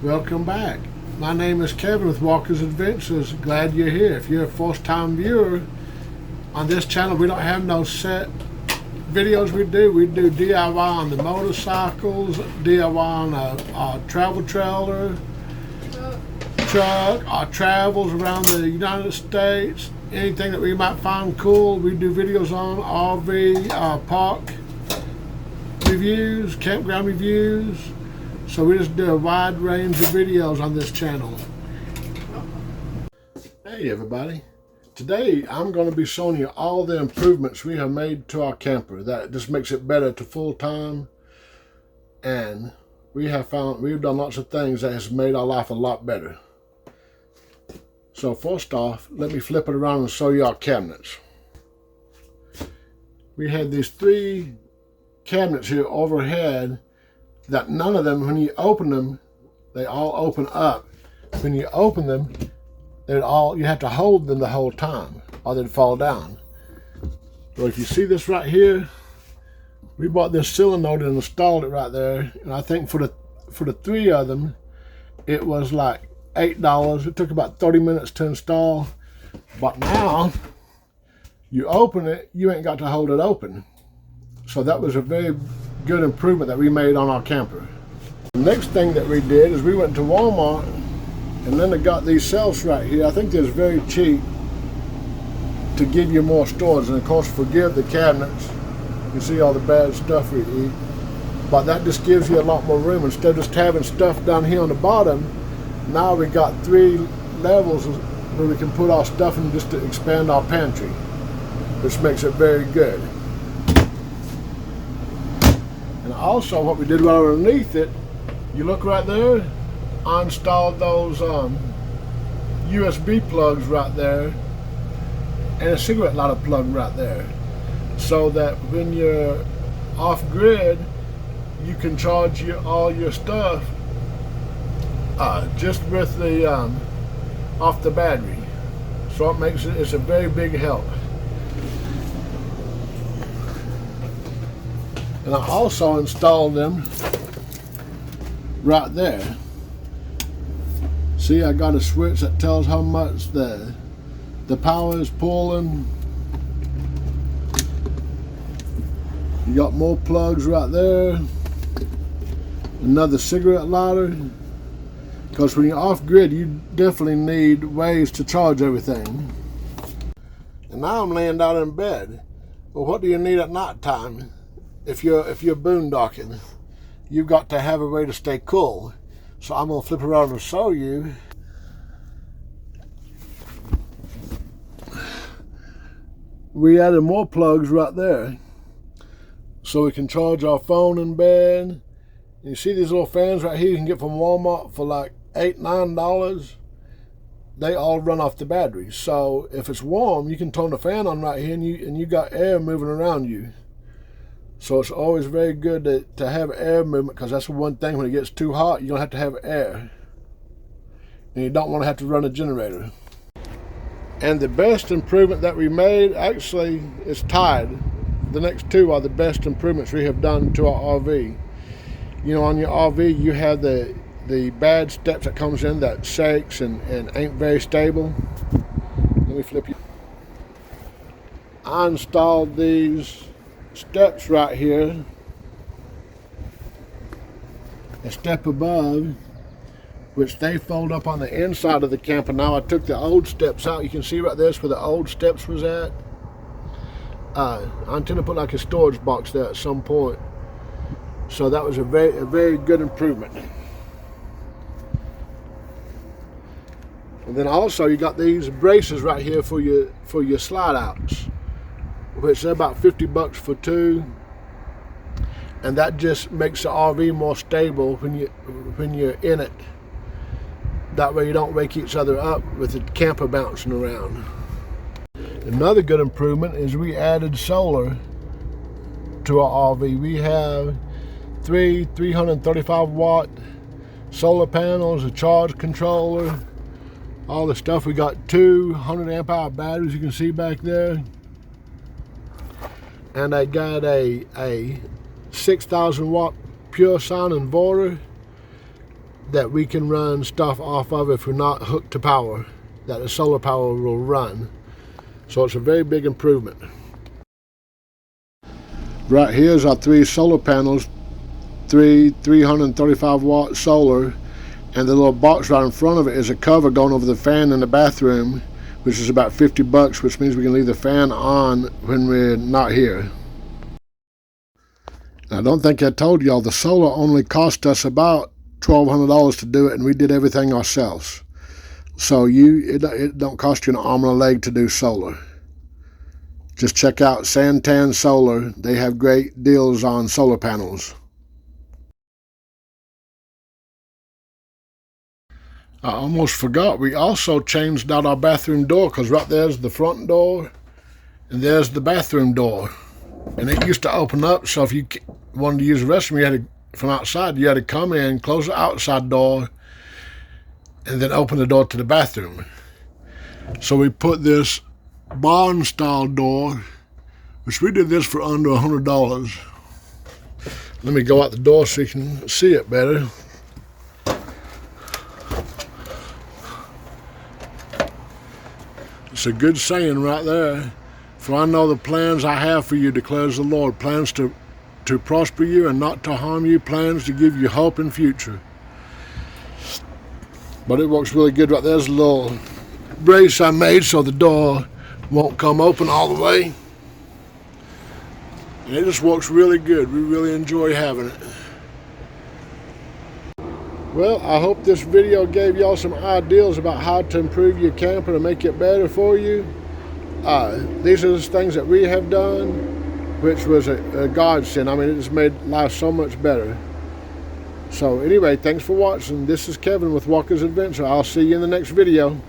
Welcome back. My name is Kevin with Walker's Adventures. Glad you're here. If you're a first-time viewer on this channel, we don't have no set videos we do. We do DIY on the motorcycles, DIY on a travel trailer, truck, our travels around the United States, anything that we might find cool. We do videos on RV, park reviews, campground reviews. So we just do a wide range of videos on this channel. Hey everybody. Today I'm going to be showing you all the improvements we have made to our camper. That just makes it better to full time. And we've done lots of things that has made our life a lot better. So first off, let me flip it around and show you our cabinets. We had these 3 cabinets here overhead that none of them, when you open them, they all open up. When you open them, you have to hold them the whole time or they'd fall down. So if you see this right here, we bought this cylinder and installed it right there. And I think for the 3 of them, it was like $8. It took about 30 minutes to install. But now, you open it, you ain't got to hold it open. So that was a very good improvement that we made on our camper. The next thing that we did is we went to Walmart and then they got these shelves right here. I think they're very cheap to give you more storage, and of course forgive the cabinets. You see all the bad stuff we eat, but that just gives you a lot more room. Instead of just having stuff down here on the bottom, now we got 3 levels where we can put our stuff in just to expand our pantry, which makes it very good. And also what we did right underneath it, you look right there, I installed those USB plugs right there and a cigarette lighter plug right there, so that when you're off grid, you can charge all your stuff just with the off the battery. So it's a very big help. And I also installed them right there. See, I got a switch that tells how much the power is pulling. You got more plugs right there. Another cigarette lighter. Because when you're off grid, you definitely need ways to charge everything. And now I'm laying down in bed. Well, what do you need at night time? If you're boondocking, you've got to have a way to stay cool. So I'm going to flip around and show you. We added more plugs right there, so we can charge our phone in bed. You see these little fans right here you can get from Walmart for like $8–9. They all run off the battery. So if it's warm, you can turn the fan on right here, and you got air moving around you. So it's always very good to have air movement, because that's one thing. When it gets too hot, you're going to have to have air. And you don't want to have to run a generator. And the best improvement that we made, actually, is tied. The next 2 are the best improvements we have done to our RV. You know, on your RV, you have the bad steps that comes in that shakes and ain't very stable. Let me flip you. I installed these steps right here, a step above, which they fold up on the inside of the camper. Now I took the old steps out. You can see right there's where the old steps was at. I intend to put like a storage box there at some point. So that was a very good improvement. And then also you got these braces right here for your slide outs, which are about $50 for 2, and that just makes the RV more stable when you're in it. That way you don't wake each other up with the camper bouncing around. Another good improvement is we added solar to our RV. We have 3 335 watt solar panels, a charge controller, all the stuff. We got 2 100 amp hour batteries you can see back there. And I got a 6,000 watt pure sine inverter that we can run stuff off of if we're not hooked to power, that the solar power will run. So it's a very big improvement. Right here's our 3 solar panels, 335 watt solar, and the little box right in front of it is a cover going over the fan in the bathroom, which is about $50, which means we can leave the fan on when we're not here. I don't think I told y'all, the solar only cost us about $1,200 to do it, and we did everything ourselves. So it don't cost you an arm and a leg to do solar. Just check out Santan Solar. They have great deals on solar panels. I almost forgot, we also changed out our bathroom door, because right there's the front door and there's the bathroom door. And it used to open up, so if you wanted to use the restroom, you had to, from outside, you had to come in, close the outside door, and then open the door to the bathroom. So we put this barn style door, which we did this for under $100. Let me go out the door so you can see it better. It's a good saying right there. For I know the plans I have for you, declares the Lord, plans to prosper you and not to harm you, plans to give you hope in future. But it works really good. Right there's a little brace I made so the door won't come open all the way. And it just works really good. We really enjoy having it. Well, I hope this video gave y'all some ideas about how to improve your camper to make it better for you. These are the things that we have done, which was a godsend. I mean, it just made life so much better. So anyway, thanks for watching. This is Kevin with Walker's Adventure. I'll see you in the next video.